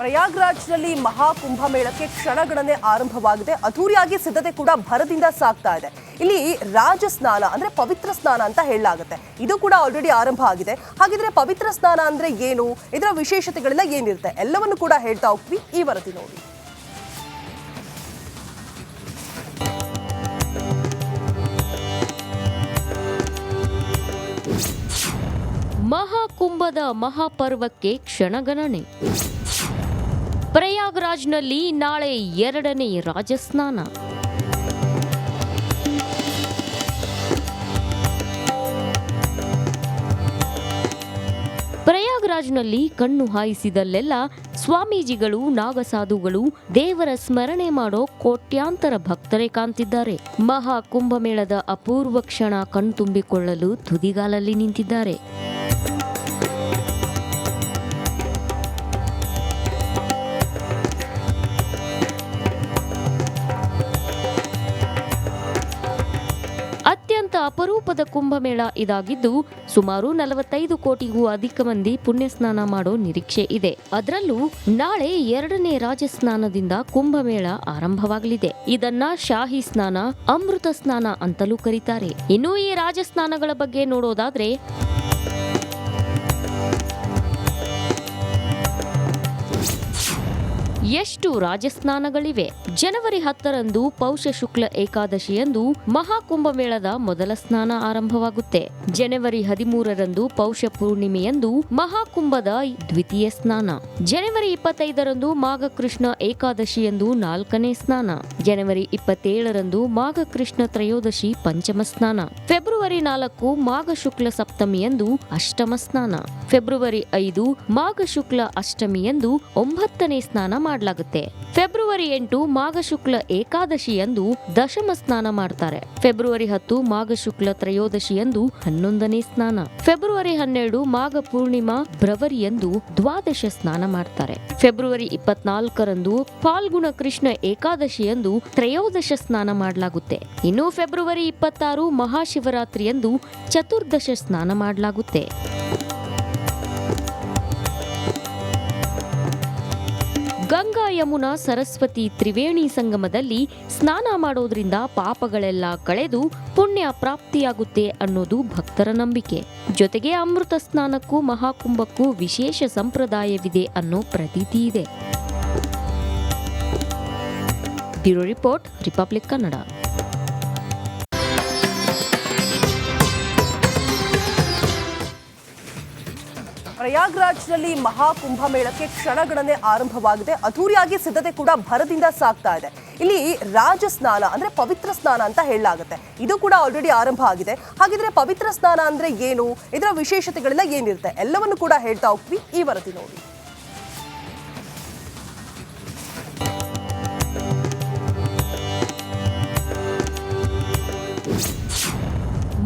ಪ್ರಯಾಗ್ರಾಜ್ನಲ್ಲಿ ಮಹಾಕುಂಭಮೇಳಕ್ಕೆ ಕ್ಷಣಗಣನೆ ಆರಂಭವಾಗಿದೆ. ಅದ್ದೂರಿಯಾಗಿ ಸಿದ್ಧತೆ ಕೂಡ ಭರದಿಂದ ಸಾಗ್ತಾ ಇದೆ. ಇಲ್ಲಿ ರಾಜ ಸ್ನಾನ ಅಂದ್ರೆ ಪವಿತ್ರ ಸ್ನಾನ ಅಂತ ಹೇಳಲಾಗುತ್ತೆ. ಇದು ಕೂಡ ಆಲ್ರೆಡಿ ಆರಂಭ ಆಗಿದೆ. ಹಾಗಿದ್ರೆ ಪವಿತ್ರ ಸ್ನಾನ ಅಂದ್ರೆ ಏನು, ಇದರ ವಿಶೇಷತೆಗಳೆಲ್ಲ ಏನಿರುತ್ತೆ ಎಲ್ಲವನ್ನು ಕೂಡ ಹೇಳ್ತಾ ಹೋಗ್ತೀವಿ. ಈ ವರದಿ ನೋಡಿ. ಮಹಾಕುಂಭದ ಮಹಾಪರ್ವಕ್ಕೆ ಕ್ಷಣಗಣನೆ. ಪ್ರಯಾಗ್ರಾಜ್ನಲ್ಲಿ ನಾಳೆ 2ನೇ ರಾಜಸ್ನಾನ. ಪ್ರಯಾಗ್ರಾಜ್ನಲ್ಲಿ ಕಣ್ಣು ಹಾಯಿಸಿದಲ್ಲೆಲ್ಲ ಸ್ವಾಮೀಜಿಗಳು, ನಾಗಸಾಧುಗಳು, ದೇವರ ಸ್ಮರಣೆ ಮಾಡೋ ಕೋಟ್ಯಾಂತರ ಭಕ್ತರೇ ಕಾಣ್ತಿದ್ದಾರೆ. ಮಹಾಕುಂಭಮೇಳದ ಅಪೂರ್ವ ಕ್ಷಣ ಕಣ್ತುಂಬಿಕೊಳ್ಳಲು ತುದಿಗಾಲಲ್ಲಿ ನಿಂತಿದ್ದಾರೆ. ಅತ್ಯಂತ ಅಪರೂಪದ ಕುಂಭಮೇಳ ಇದಾಗಿದ್ದು ಸುಮಾರು 45 ಕೋಟಿಗೂ ಅಧಿಕ ಮಂದಿ ಪುಣ್ಯಸ್ನಾನ ಮಾಡೋ ನಿರೀಕ್ಷೆ ಇದೆ. ಅದರಲ್ಲೂ ನಾಳೆ 2ನೇ ರಾಜಸ್ನಾನದಿಂದ ಕುಂಭಮೇಳ ಆರಂಭವಾಗಲಿದೆ. ಇದನ್ನ ಶಾಹಿ ಸ್ನಾನ, ಅಮೃತ ಸ್ನಾನ ಅಂತಲೂ ಕರೀತಾರೆ. ಇನ್ನು ಈ ರಾಜಸ್ನಾನಗಳ ಬಗ್ಗೆ ನೋಡೋದಾದ್ರೆ ಎಷ್ಟು ರಾಜಸ್ನಾನಗಳಿವೆ? ಜನವರಿ 10ರಂದು ಪೌಷ ಶುಕ್ಲ ಏಕಾದಶಿಯಂದು ಮಹಾಕುಂಭಮೇಳದ ಮೊದಲ ಸ್ನಾನ ಆರಂಭವಾಗುತ್ತೆ. ಜನವರಿ 13ರಂದು ಪೌಷ ಪೂರ್ಣಿಮೆಯಂದು ಮಹಾಕುಂಭದ ದ್ವಿತೀಯ ಸ್ನಾನ. ಜನವರಿ 25ರಂದು ಮಾಘಕೃಷ್ಣ ಏಕಾದಶಿಯಂದು 4ನೇ ಸ್ನಾನ. ಜನವರಿ 27ರಂದು ಮಾಘಕೃಷ್ಣ ತ್ರಯೋದಶಿ ಪಂಚಮ ಸ್ನಾನ. ಫೆಬ್ರವರಿ 4 ಮಾಘ ಶುಕ್ಲ ಸಪ್ತಮಿಯಂದು ಅಷ್ಟಮ ಸ್ನಾನ. ಫೆಬ್ರವರಿ 5 ಮಾಘ ಶುಕ್ಲ ಅಷ್ಟಮಿಯಂದು 9ನೇ ಸ್ನಾನ ಮಾಡಲಾಗುತ್ತೆ. ಫೆಬ್ರವರಿ 8 ಮಾಘ ಶುಕ್ಲ ಏಕಾದಶಿಯಂದು ದಶಮ ಸ್ನಾನ ಮಾಡ್ತಾರೆ. ಫೆಬ್ರವರಿ 10 ಮಾಘ ಶುಕ್ಲ ತ್ರಯೋದಶಿಯಂದು 11ನೇ ಸ್ನಾನ. ಫೆಬ್ರವರಿ 12 ಮಾಘ ಪೂರ್ಣಿಮಾ ಭ್ರವರಿಯಂದು ದ್ವಾದಶ ಸ್ನಾನ ಮಾಡ್ತಾರೆ. ಫೆಬ್ರವರಿ 24ರಂದು ಫಾಲ್ಗುಣ ಕೃಷ್ಣ ಏಕಾದಶಿಯಂದು ತ್ರಯೋದಶ ಸ್ನಾನ ಮಾಡಲಾಗುತ್ತೆ. ಇನ್ನು ಫೆಬ್ರವರಿ 26 ಮಹಾಶಿವರಾತ್ರಿಯಂದು ಚತುರ್ದಶ ಸ್ನಾನ ಮಾಡಲಾಗುತ್ತೆ. ಗಂಗಾ, ಯಮುನಾ, ಸರಸ್ವತಿ ತ್ರಿವೇಣಿ ಸಂಗಮದಲ್ಲಿ ಸ್ನಾನ ಮಾಡೋದ್ರಿಂದ ಪಾಪಗಳೆಲ್ಲ ಕಳೆದು ಪುಣ್ಯ ಪ್ರಾಪ್ತಿಯಾಗುತ್ತೆ ಅನ್ನೋದು ಭಕ್ತರ ನಂಬಿಕೆ. ಜೊತೆಗೆ ಅಮೃತ ಸ್ನಾನಕ್ಕೂ ಮಹಾಕುಂಭಕ್ಕೂ ವಿಶೇಷ ಸಂಪ್ರದಾಯವಿದೆ ಅನ್ನೋ ಪ್ರತೀತಿ ಇದೆ. Bureau report, republic Kannada. ಪ್ರಯಾಗ್ರಾಜ್ನಲ್ಲಿ ಮಹಾಕುಂಭಮೇಳಕ್ಕೆ ಕ್ಷಣಗಣನೆ ಆರಂಭವಾಗಿದೆ. ಅದ್ದೂರಿಯಾಗಿ ಸಿದ್ಧತೆ ಕೂಡ ಭರದಿಂದ ಸಾಗ್ತಾ ಇದೆ. ಇಲ್ಲಿ ರಾಜ ಸ್ನಾನ ಅಂದ್ರೆ ಪವಿತ್ರ ಸ್ನಾನ ಅಂತ ಹೇಳಲಾಗುತ್ತೆ. ಇದು ಕೂಡ ಆಲ್ರೆಡಿ ಆರಂಭ ಆಗಿದೆ. ಹಾಗಿದ್ರೆ ಪವಿತ್ರ ಸ್ನಾನ ಅಂದ್ರೆ ಏನು, ಇದರ ವಿಶೇಷತೆಗಳೆಲ್ಲ ಏನಿರುತ್ತೆ ಎಲ್ಲವನ್ನು ಕೂಡ ಹೇಳ್ತಾ ಹೋಗ್ತೀವಿ. ಈ ವರದಿ ನೋಡಿ.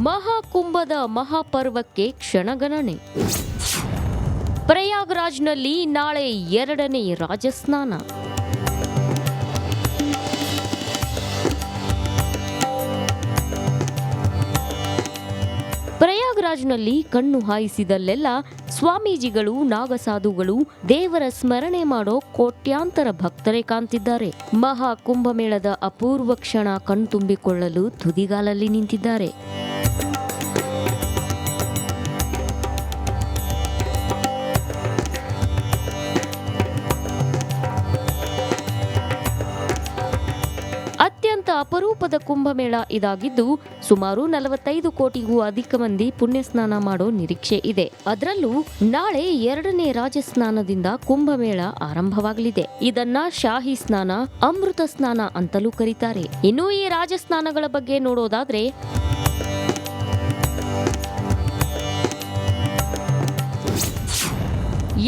ಮಹಾಕುಂಭದ ಮಹಾಪರ್ವಕ್ಕೆ ಕ್ಷಣಗಣನೆ. ಪ್ರಯಾಗ್ರಾಜ್ನಲ್ಲಿ ನಾಳೆ 2ನೇ ರಾಜಸ್ನಾನ. ಪ್ರಯಾಗ್ರಾಜ್ನಲ್ಲಿ ಕಣ್ಣು ಹಾಯಿಸಿದಲ್ಲೆಲ್ಲ ಸ್ವಾಮೀಜಿಗಳು, ನಾಗಸಾಧುಗಳು, ದೇವರ ಸ್ಮರಣೆ ಮಾಡೋ ಕೋಟ್ಯಾಂತರ ಭಕ್ತರೇ ಕಾಣ್ತಿದ್ದಾರೆ. ಮಹಾಕುಂಭಮೇಳದ ಅಪೂರ್ವ ಕ್ಷಣ ಕಣ್ತುಂಬಿಕೊಳ್ಳಲು ತುದಿಗಾಲಲ್ಲಿ ನಿಂತಿದ್ದಾರೆ. ಅತ್ಯಂತ ಅಪರೂಪದ ಕುಂಭಮೇಳ ಇದಾಗಿದ್ದು ಸುಮಾರು 45 ಕೋಟಿಗೂ ಅಧಿಕ ಮಂದಿ ಪುಣ್ಯಸ್ನಾನ ಮಾಡೋ ನಿರೀಕ್ಷೆ ಇದೆ. ಅದರಲ್ಲೂ ನಾಳೆ 2ನೇ ರಾಜಸ್ನಾನದಿಂದ ಕುಂಭಮೇಳ ಆರಂಭವಾಗಲಿದೆ. ಇದನ್ನ ಶಾಹಿ ಸ್ನಾನ, ಅಮೃತ ಸ್ನಾನ ಅಂತಲೂ ಕರೀತಾರೆ. ಇನ್ನು ಈ ರಾಜಸ್ನಾನಗಳ ಬಗ್ಗೆ ನೋಡೋದಾದ್ರೆ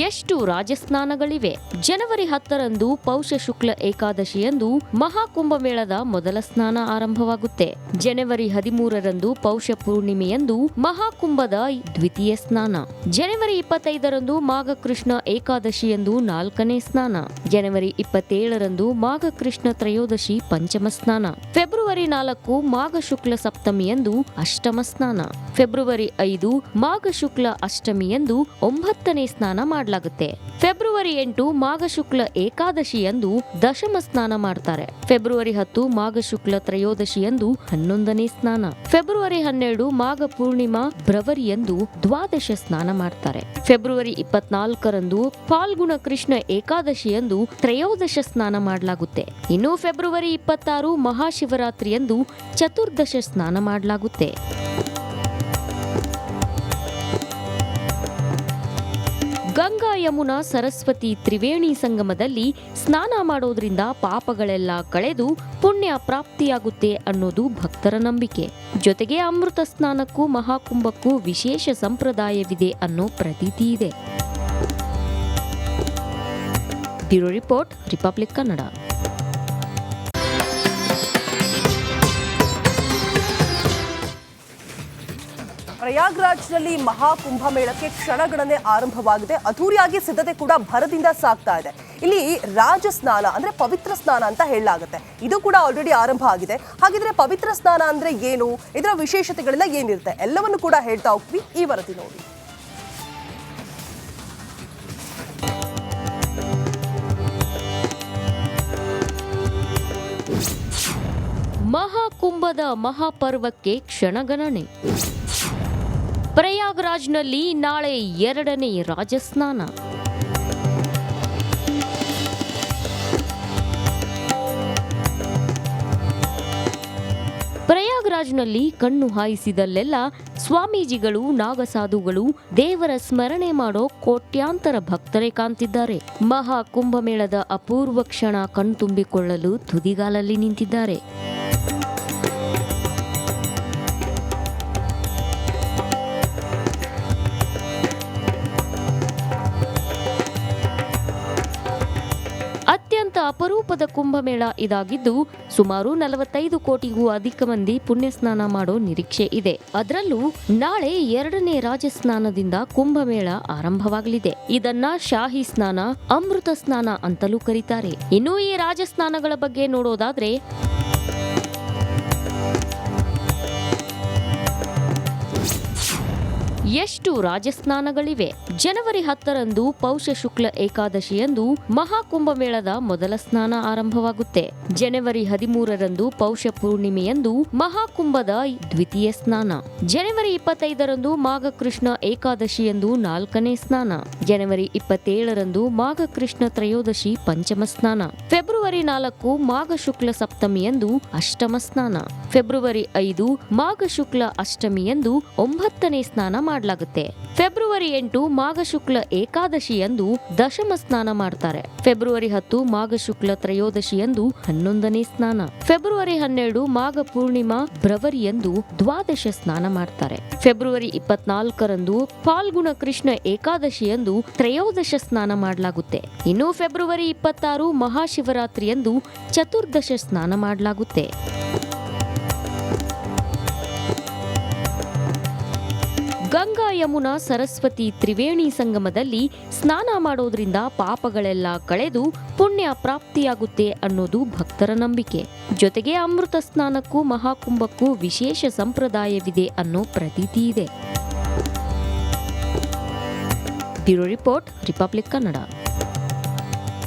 ಎಷ್ಟು ರಾಜಸ್ನಾನಗಳಿವೆ? ಜನವರಿ 10ರಂದು ಪೌಷ ಶುಕ್ಲ ಏಕಾದಶಿಯಂದು ಮಹಾಕುಂಭಮೇಳದ ಮೊದಲ ಸ್ನಾನ ಆರಂಭವಾಗುತ್ತೆ. ಜನವರಿ 13ರಂದು ಪೌಷ ಪೂರ್ಣಿಮೆಯಂದು ಮಹಾಕುಂಭದ ದ್ವಿತೀಯ ಸ್ನಾನ. ಜನವರಿ 25ರಂದು ಮಾಘಕೃಷ್ಣ ಏಕಾದಶಿಯಂದು 4ನೇ ಸ್ನಾನ. ಜನವರಿ 27ರಂದು ಮಾಘಕೃಷ್ಣ ತ್ರಯೋದಶಿ ಪಂಚಮ ಸ್ನಾನ. ಫೆಬ್ರವರಿ 4 ಮಾಘ ಶುಕ್ಲ ಸಪ್ತಮಿಯಂದು ಅಷ್ಟಮ ಸ್ನಾನ. ಫೆಬ್ರವರಿ 5 ಮಾಘ ಶುಕ್ಲ ಅಷ್ಟಮಿಯಂದು 9ನೇ ಸ್ನಾನ ಮಾಡಲಾಗುತ್ತೆ. ಫೆಬ್ರವರಿ 8 ಮಾಘ ಶುಕ್ಲ ಏಕಾದಶಿಯಂದು ದಶಮ ಸ್ನಾನ ಮಾಡ್ತಾರೆ. ಫೆಬ್ರವರಿ 10 ಮಾಘ ಶುಕ್ಲ ತ್ರಯೋದಶಿಯಂದು 11ನೇ ಸ್ನಾನ. ಫೆಬ್ರವರಿ 12 ಮಾಘ ಪೂರ್ಣಿಮಾ ಭ್ರವರಿಯಂದು ದ್ವಾದಶ ಸ್ನಾನ ಮಾಡ್ತಾರೆ. ಫೆಬ್ರವರಿ 24ರಂದು ಫಾಲ್ಗುಣ ಕೃಷ್ಣ ಏಕಾದಶಿಯಂದು ತ್ರಯೋದಶ ಸ್ನಾನ ಮಾಡಲಾಗುತ್ತೆ. ಇನ್ನು ಫೆಬ್ರವರಿ 26 ಮಹಾಶಿವರಾತ್ರಿಯಂದು ಚತುರ್ದಶ ಸ್ನಾನ ಮಾಡಲಾಗುತ್ತೆ. ಗಂಗಾ ಯಮುನಾ ಸರಸ್ವತಿ ತ್ರಿವೇಣಿ ಸಂಗಮದಲ್ಲಿ ಸ್ನಾನ ಮಾಡೋದ್ರಿಂದ ಪಾಪಗಳೆಲ್ಲ ಕಳೆದು ಪುಣ್ಯ ಪ್ರಾಪ್ತಿಯಾಗುತ್ತೆ ಅನ್ನೋದು ಭಕ್ತರ ನಂಬಿಕೆ. ಜೊತೆಗೆ ಅಮೃತ ಸ್ನಾನಕ್ಕೂ ಮಹಾಕುಂಭಕ್ಕೂ ವಿಶೇಷ ಸಂಪ್ರದಾಯವಿದೆ ಅನ್ನೋ ಪ್ರತೀತಿ ಇದೆ. Bureau report, republic Kannada. ಪ್ರಯಾಗ್ರಾಜ್ನಲ್ಲಿ ಮಹಾಕುಂಭಮೇಳಕ್ಕೆ ಕ್ಷಣಗಣನೆ ಆರಂಭವಾಗಿದೆ. ಅದ್ದೂರಿಯಾಗಿ ಸಿದ್ಧತೆ ಕೂಡ ಭರದಿಂದ ಸಾಗ್ತಾ ಇದೆ. ಇಲ್ಲಿ ರಾಜ ಸ್ನಾನ ಅಂದ್ರೆ ಪವಿತ್ರ ಸ್ನಾನ ಅಂತ ಹೇಳಲಾಗುತ್ತೆ. ಇದು ಕೂಡ ಆಲ್ರೆಡಿ ಆರಂಭ ಆಗಿದೆ. ಹಾಗಿದ್ರೆ ಪವಿತ್ರ ಸ್ನಾನ ಅಂದ್ರೆ ಏನು, ಇದರ ವಿಶೇಷತೆಗಳೆಲ್ಲ ಏನಿರುತ್ತೆ, ಎಲ್ಲವನ್ನು ಕೂಡ ಹೇಳ್ತಾ ಹೋಗ್ತೀವಿ. ಈ ವರದಿ ನೋಡಿ. ಮಹಾಕುಂಭದ ಮಹಾಪರ್ವಕ್ಕೆ ಕ್ಷಣಗಣನೆ. ಪ್ರಯಾಗ್ರಾಜ್ನಲ್ಲಿ ನಾಳೆ 2ನೇ ರಾಜಸ್ನಾನ. ಪ್ರಯಾಗ್ರಾಜ್ನಲ್ಲಿ ಕಣ್ಣು ಹಾಯಿಸಿದಲ್ಲೆಲ್ಲ ಸ್ವಾಮೀಜಿಗಳು, ನಾಗಸಾಧುಗಳು, ದೇವರ ಸ್ಮರಣೆ ಮಾಡೋ ಕೋಟ್ಯಾಂತರ ಭಕ್ತರೇ ಕಾಣ್ತಿದ್ದಾರೆ. ಮಹಾಕುಂಭಮೇಳದ ಅಪೂರ್ವ ಕ್ಷಣ ಕಣ್ತುಂಬಿಕೊಳ್ಳಲು ತುದಿಗಾಲಲ್ಲಿ ನಿಂತಿದ್ದಾರೆ. ಅತ್ಯಂತ ಅಪರೂಪದ ಕುಂಭಮೇಳ ಇದಾಗಿದ್ದು ಸುಮಾರು 45 ಕೋಟಿಗೂ ಅಧಿಕ ಮಂದಿ ಪುಣ್ಯಸ್ನಾನ ಮಾಡೋ ನಿರೀಕ್ಷೆ ಇದೆ. ಅದರಲ್ಲೂ ನಾಳೆ 2ನೇ ರಾಜಸ್ನಾನದಿಂದ ಕುಂಭಮೇಳ ಆರಂಭವಾಗಲಿದೆ. ಇದನ್ನ ಶಾಹಿ ಸ್ನಾನ, ಅಮೃತ ಸ್ನಾನ ಅಂತಲೂ ಕರೀತಾರೆ. ಇನ್ನು ಈ ರಾಜಸ್ನಾನಗಳ ಬಗ್ಗೆ ನೋಡೋದಾದ್ರೆ ಎಷ್ಟು ರಾಜಸ್ನಾನಗಳಿವೆ? ಜನವರಿ 10ರಂದು ಪೌಷ ಶುಕ್ಲ ಏಕಾದಶಿಯಂದು ಮಹಾಕುಂಭಮೇಳದ ಮೊದಲ ಸ್ನಾನ ಆರಂಭವಾಗುತ್ತೆ. ಜನವರಿ 13ರಂದು ಪೌಷ ಪೂರ್ಣಿಮೆಯಂದು ಮಹಾಕುಂಭದ ದ್ವಿತೀಯ ಸ್ನಾನ. ಜನವರಿ 25ರಂದು ಮಾಘ ಕೃಷ್ಣ ಏಕಾದಶಿಯಂದು 4ನೇ ಸ್ನಾನ. ಜನವರಿ 27ರಂದು ಮಾಘ ಕೃಷ್ಣ ತ್ರಯೋದಶಿ ಪಂಚಮ ಸ್ನಾನ. ಫೆಬ್ರವರಿ 4 ಮಾಘ ಶುಕ್ಲ ಸಪ್ತಮಿಯಂದು ಅಷ್ಟಮ ಸ್ನಾನ. ಫೆಬ್ರವರಿ 5 ಮಾಘ ಶುಕ್ಲ ಅಷ್ಟಮಿಯಂದು 9ನೇ ಸ್ನಾನ ಮಾಡಲಾಗುತ್ತೆ. ಫೆಬ್ರವರಿ 8 ಮಾಘ ಶುಕ್ಲ ಏಕಾದಶಿಯಂದು ದಶಮ ಸ್ನಾನ ಮಾಡ್ತಾರೆ. ಫೆಬ್ರವರಿ 10 ಮಾಘ ಶುಕ್ಲ ತ್ರಯೋದಶಿಯಂದು 11ನೇ ಸ್ನಾನ. ಫೆಬ್ರವರಿ 12 ಮಾಘ ಪೂರ್ಣಿಮಾ ಭ್ರವರಿಯಂದು ದ್ವಾದಶ ಸ್ನಾನ ಮಾಡ್ತಾರೆ. ಫೆಬ್ರವರಿ 24ರಂದು ಫಾಲ್ಗುಣ ಕೃಷ್ಣ ಏಕಾದಶಿಯಂದು ತ್ರಯೋದಶ ಸ್ನಾನ ಮಾಡಲಾಗುತ್ತೆ. ಇನ್ನು ಫೆಬ್ರವರಿ 26 ಮಹಾಶಿವರಾತ್ರಿಯಂದು ಚತುರ್ದಶ ಸ್ನಾನ ಮಾಡಲಾಗುತ್ತೆ. ಗಂಗಾ ಯಮುನಾ ಸರಸ್ವತಿ ತ್ರಿವೇಣಿ ಸಂಗಮದಲ್ಲಿ ಸ್ನಾನ ಮಾಡೋದ್ರಿಂದ ಪಾಪಗಳೆಲ್ಲ ಕಳೆದು ಪುಣ್ಯ ಪ್ರಾಪ್ತಿಯಾಗುತ್ತೆ ಅನ್ನೋದು ಭಕ್ತರ ನಂಬಿಕೆ. ಜೊತೆಗೆ ಅಮೃತ ಸ್ನಾನಕ್ಕೂ ಮಹಾಕುಂಭಕ್ಕೂ ವಿಶೇಷ ಸಂಪ್ರದಾಯವಿದೆ ಅನ್ನೋ ಪ್ರತೀತಿ ಇದೆ. Bureau report, republic Kannada.